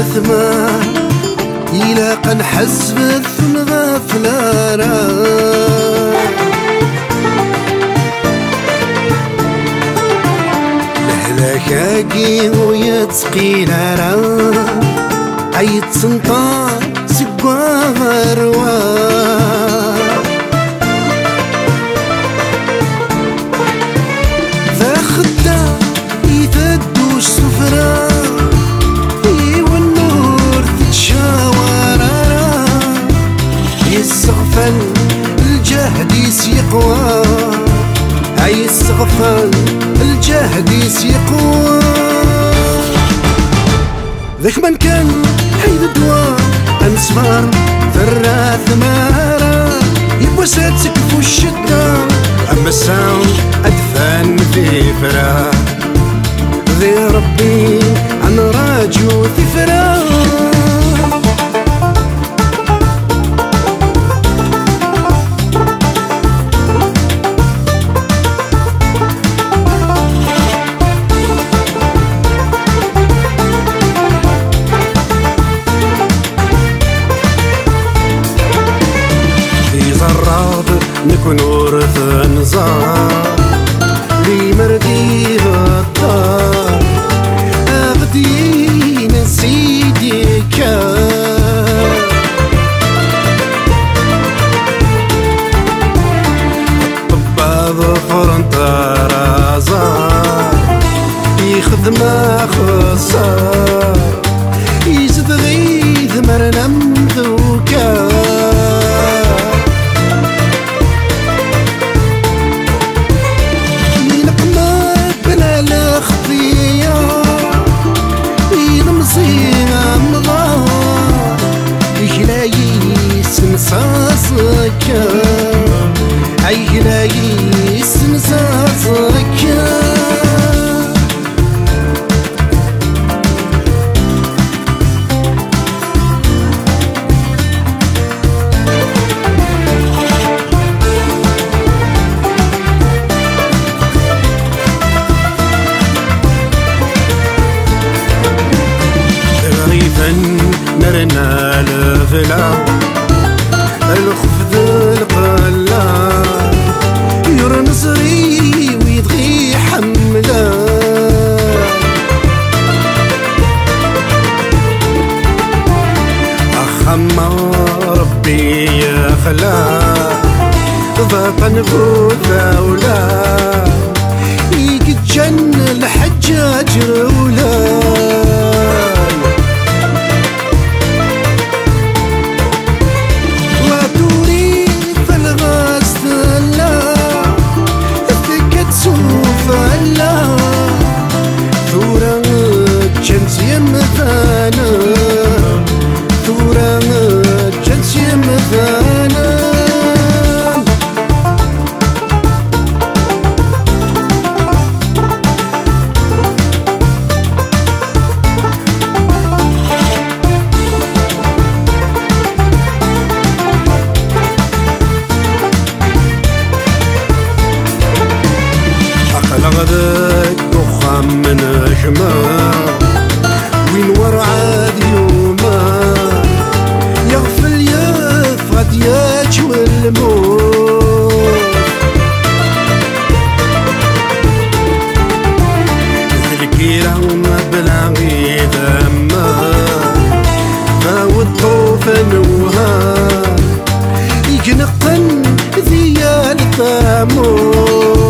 ثمان إلا قنحز بالثن غفلارا لهلاكاكي ويتسقينا عيد سنطار سقوا غروا ذا خدا يتدوش سفرا والنور تتشاورا يستغفل الجهد يسيقوا يستغفل الجهد يسيقوا ذاك من كان حيد الدواء انسمار ثرى ثمارة يبوى ساتك في الشدة اما الساون ادفن في فرا ذي ربي عن راجو ثفرا نكون ورث نزار لي مرديها الدار أغدينا سيدي كان الطبا ظفر انطار زار يخدم خسار يزد غيث مرنم ذوكا عيلاي سمساسك غريبا نرنا الفلا الخفض القلا يرنزري ويدغي حملا أخما ربي يا خلا ضاق نفوت أولا يقد جن الحجاج رولا لغدك دخان من شمال وين ورعاد يوما يغفل يفقد يجوى الموت مثل كيران بلاغي ذما فاود طوفا وها يجنقن ذيال ثامون